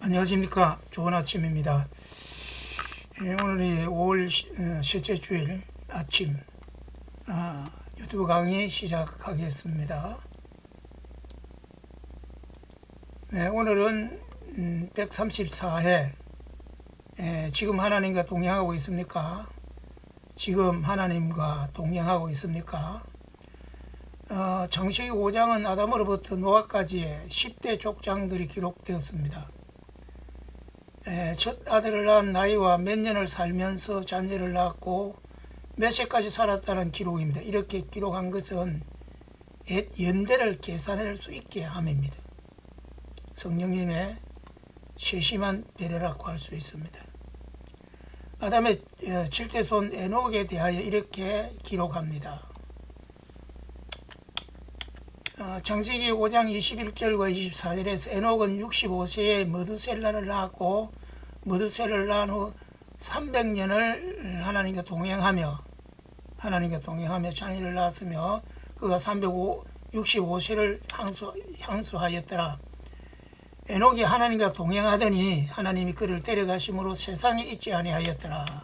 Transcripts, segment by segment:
안녕하십니까. 좋은 아침입니다. 오늘이 5월 셋째 주일 아침 유튜브 강의 시작하겠습니다. 네, 오늘은 134회 지금 하나님과 동행하고 있습니까? 지금 하나님과 동행하고 있습니까? 창세기 5장은 아담으로부터 노아까지의 10대 족장들이 기록되었습니다. 첫 아들을 낳은 나이와 몇 년을 살면서 자녀를 낳았고 몇 세까지 살았다는 기록입니다. 이렇게 기록한 것은 옛 연대를 계산할 수 있게 함입니다. 성령님의 세심한 배려라고 할 수 있습니다. 아담의 7대 손 에녹에 대하여 이렇게 기록합니다. 창세기 5장 21절과 24절에서 에녹은 65세에 머두셀라를 낳았고 머두셀라를 낳은 후 300년을 하나님과 동행하며 자녀를 낳았으며 그가 365세를 향수하였더라. 에녹이 하나님과 동행하더니 하나님이 그를 데려가심으로 세상에 있지 아니하였더라.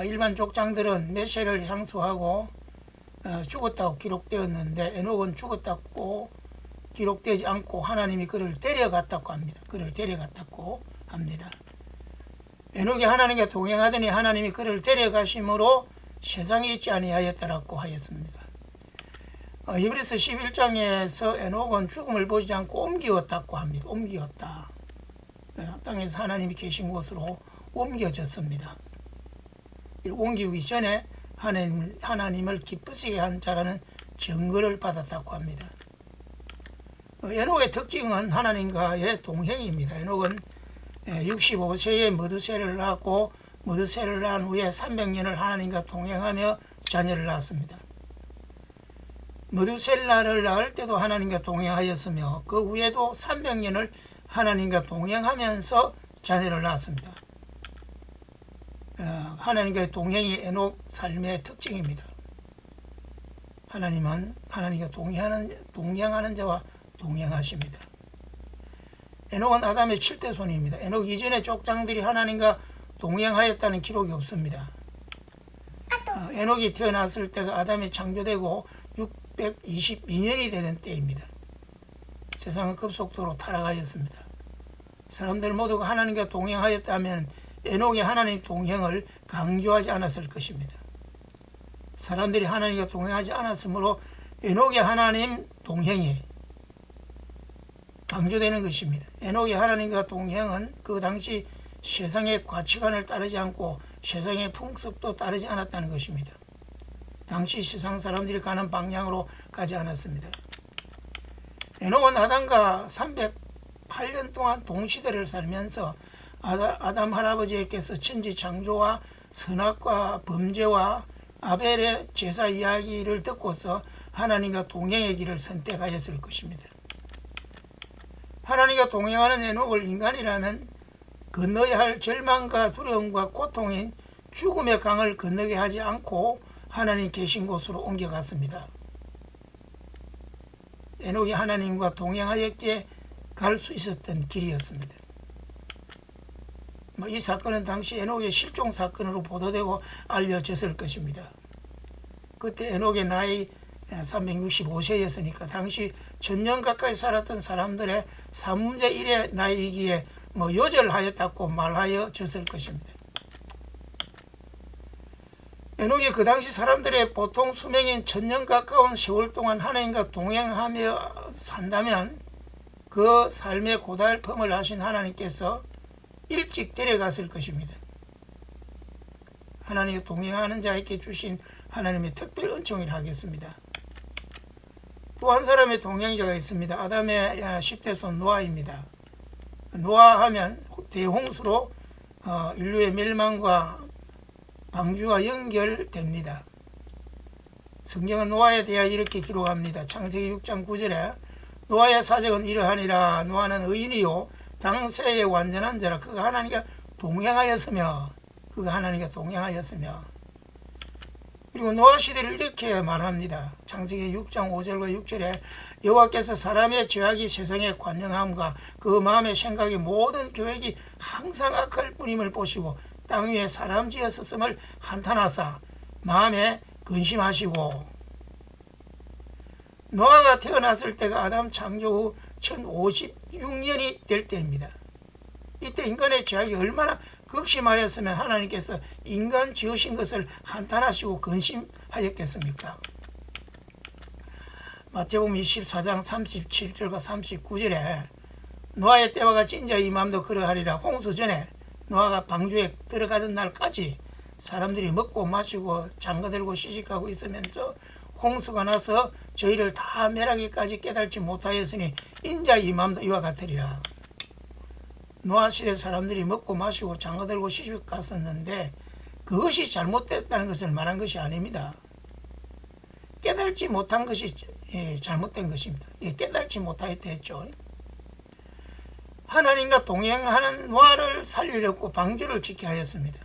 일반 족장들은 몇 세를 향수하고 죽었다고 기록되었는데 에녹은 죽었다고 기록되지 않고 하나님이 그를 데려갔다고 합니다. 에녹이 하나님과 동행하더니 하나님이 그를 데려가심으로 세상에 있지 아니하였다라고 하였습니다. 히브리서 11장에서 에녹은 죽음을 보지 않고 옮기었다고 합니다. 옮기었다. 땅에서 하나님이 계신 곳으로 옮겨졌습니다. 옮기기 전에 하나님을 기쁘시게 한 자라는 증거를 받았다고 합니다. 에녹의 특징은 하나님과의 동행입니다. 에녹은 65세에 머두셀을 낳았고 머두셀을 낳은 후에 300년을 하나님과 동행하며 자녀를 낳았습니다. 머두셀라를 낳을 때도 하나님과 동행하였으며 그 후에도 300년을 하나님과 동행하면서 자녀를 낳았습니다. 하나님과의 동행이 에녹 삶의 특징입니다. 하나님은 하나님과 동행하는 자와 동행하십니다. 에녹은 아담의 7대 손입니다. 에녹 이전의 족장들이 하나님과 동행하였다는 기록이 없습니다. 에녹이 태어났을 때가 아담이 창조되고 622년이 되는 때입니다. 세상은 급속도로 타락하였습니다. 사람들 모두가 하나님과 동행하였다면 에녹이 하나님 동행을 강조하지 않았을 것입니다. 사람들이 하나님과 동행하지 않았으므로 에녹의 하나님 동행이 강조되는 것입니다. 에녹의 하나님과 동행은 그 당시 세상의 가치관을 따르지 않고 세상의 풍습도 따르지 않았다는 것입니다. 당시 세상 사람들이 가는 방향으로 가지 않았습니다. 에녹은 아담과 308년 동안 동시대를 살면서 아담 할아버지께서 천지 창조와 선악과 범죄와 아벨의 제사 이야기를 듣고서 하나님과 동행의 길을 선택하였을 것입니다. 하나님과 동행하는 에녹을 인간이라면 건너야 할 절망과 두려움과 고통인 죽음의 강을 건너게 하지 않고 하나님 계신 곳으로 옮겨갔습니다. 에녹이 하나님과 동행하였기에 갈 수 있었던 길이었습니다. 이 사건은 당시 에녹의 실종 사건으로 보도되고 알려졌을 것입니다. 그때 에녹의 나이 365세였으니까 당시 1000년 가까이 살았던 사람들의 3분의 1의 나이이기에 요절하였다고 말하여졌을 것입니다. 에녹이 그 당시 사람들의 보통 수명인 1000년 가까운 세월 동안 하나님과 동행하며 산다면 그 삶의 고달픔을 하신 하나님께서 일찍 데려갔을 것입니다. 하나님과 동행하는 자에게 주신 하나님의 특별 은총이라 하겠습니다. 또 한 사람의 동행자가 있습니다. 아담의 10대 손 노아입니다. 노아 하면 대홍수로 인류의 멸망과 방주가 연결됩니다. 성경은 노아에 대하여 이렇게 기록합니다. 창세기 6장 9절에 노아의 사적은 이러하니라. 노아는 의인이요 당세의 완전한 자라. 그가 하나님과 동행하였으며 그리고 노아 시대를 이렇게 말합니다. 창세기 6장 5절과 6절에 여호와께서 사람의 죄악이 세상에 관영함과 그 마음의 생각이 모든 계획이 항상 악할 뿐임을 보시고 땅 위에 사람 지었었음을 한탄하사 마음에 근심하시고. 노아가 태어났을 때가 아담 창조 후 1056년이 될 때입니다. 이때 인간의 죄악이 얼마나 극심하였으면 하나님께서 인간 지으신 것을 한탄하시고 근심하였겠습니까? 마태복음 24장 37절과 39절에 노아의 때와 같이 인자의 임함도 그러하리라. 홍수 전에 노아가 방주에 들어가던 날까지 사람들이 먹고 마시고 장가들고 시집가고 있으면서 홍수가 나서 저희를 다 멸하기까지 깨달지 못하였으니 인자의 임함도 이와 같으리라. 노아 시대 사람들이 먹고 마시고 장가들고 시집 갔었는데 그것이 잘못됐다는 것을 말한 것이 아닙니다. 깨달지 못한 것이 잘못된 것입니다. 깨달지 못하였다 했죠. 하나님과 동행하는 노아를 살리려고 방주를 짓게 하였습니다.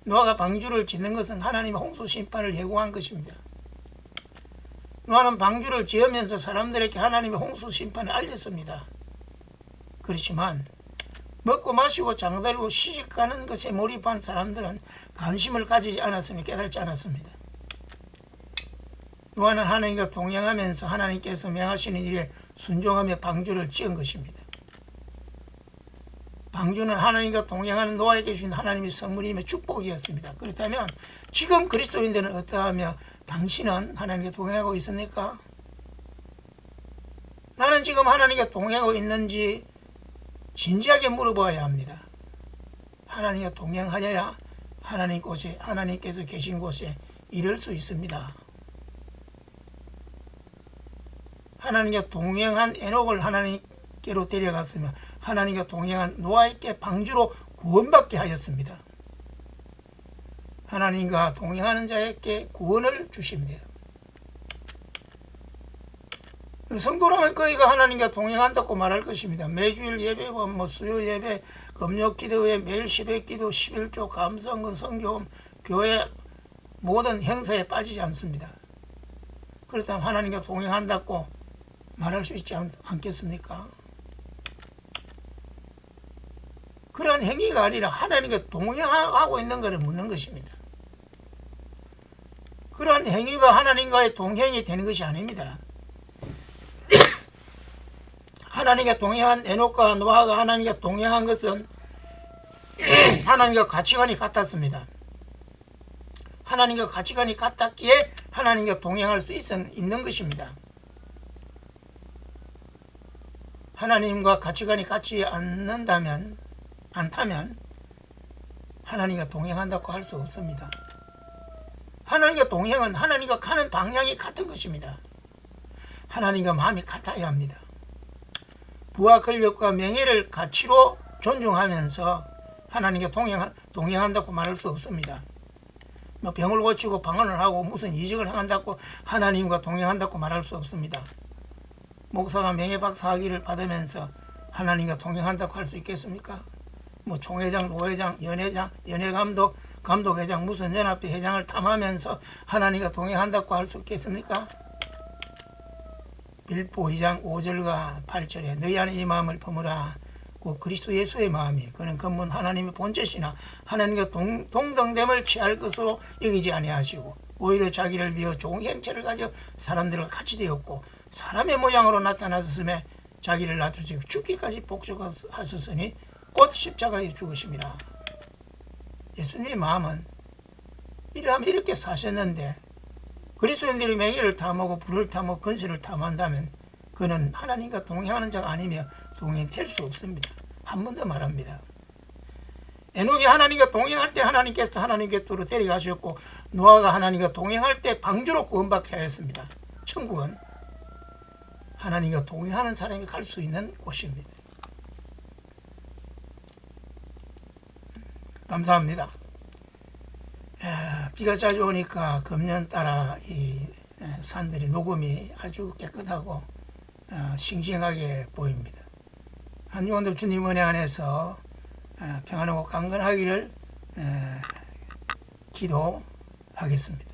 노아가 방주를 짓는 것은 하나님의 홍수 심판을 예고한 것입니다. 노아는 방주를 지으면서 사람들에게 하나님의 홍수 심판을 알렸습니다. 그렇지만 먹고 마시고 장가들고 시집가는 것에 몰입한 사람들은 관심을 가지지 않았으며 깨달지 않았습니다. 노아는 하나님과 동행하면서 하나님께서 명하시는 일에 순종하며 방주를 지은 것입니다. 방주는 하나님과 동행하는 노아에게 주신 하나님의 선물이며 축복이었습니다. 그렇다면 지금 그리스도인들은 어떠하며 당신은 하나님과 동행하고 있습니까? 나는 지금 하나님과 동행하고 있는지 진지하게 물어봐야 합니다. 하나님과 동행하여야 하나님께서 계신 곳에 이를 수 있습니다. 하나님과 동행한 에녹을 하나님께로 데려갔으며 하나님과 동행한 노아에게 방주로 구원받게 하였습니다. 하나님과 동행하는 자에게 구원을 주십니다. 성도라면 그이가 하나님과 동행한다고 말할 것입니다. 매주일 예배와 수요 예배, 금요 기도회, 매일 새벽 기도, 11조, 감성근, 성교음, 교회 모든 행사에 빠지지 않습니다. 그렇다면 하나님과 동행한다고 말할 수 있지 않겠습니까? 그러한 행위가 아니라 하나님과 동행하고 있는 것을 묻는 것입니다. 그러한 행위가 하나님과의 동행이 되는 것이 아닙니다. 하나님과 동행한 에녹과 노아가 하나님과 동행한 것은 하나님과 가치관이 같았습니다. 하나님과 가치관이 같았기에 하나님과 동행할 수 있는 것입니다. 하나님과 가치관이 같지 않다면 하나님과 동행한다고 할 수 없습니다. 하나님과 동행은 하나님과 가는 방향이 같은 것입니다. 하나님과 마음이 같아야 합니다. 부와 권력과 명예를 가치로 존중하면서 하나님과 동행한다고 말할 수 없습니다. 병을 고치고 방언을 하고 무슨 이직을 행한다고 하나님과 동행한다고 말할 수 없습니다. 목사가 명예박사학위를 받으면서 하나님과 동행한다고 할 수 있겠습니까? 총회장, 노회장, 연회장, 연회감독, 감독회장, 무슨 연합회 회장을 탐하면서 하나님과 동행한다고 할 수 있겠습니까? 빌보 2장 5절과 8절에 너희 안에 이 마음을 품으라. 그리스도 예수의 마음이 그는 근본 하나님의 본체시나 하나님과 동등됨을 취할 것으로 여기지 아니하시고 오히려 자기를 위해 좋은 형체를 가져 사람들과 같이 되었고 사람의 모양으로 나타났으며 자기를 낮추시고 죽기까지 복종하셨으니 곧 십자가에 죽으심이라. 예수님의 마음은 이러하면 이렇게 사셨는데 그리스도인들이 명예를 탐하고 부를 탐하고 건설을 탐한다면 그는 하나님과 동행하는 자가 아니며 동행될 수 없습니다. 한 번 더 말합니다. 에녹이 하나님과 동행할 때 하나님께서 하나님 곁으로 데려가셨고 노아가 하나님과 동행할 때 방주로 구원받게 하였습니다. 천국은 하나님과 동행하는 사람이 갈 수 있는 곳입니다. 감사합니다. 비가 자주 오니까 금년 따라 이 산들이 녹음이 아주 깨끗하고 싱싱하게 보입니다. 한용원도 주님 은혜 안에서 평안하고 강건하기를 하겠습니다.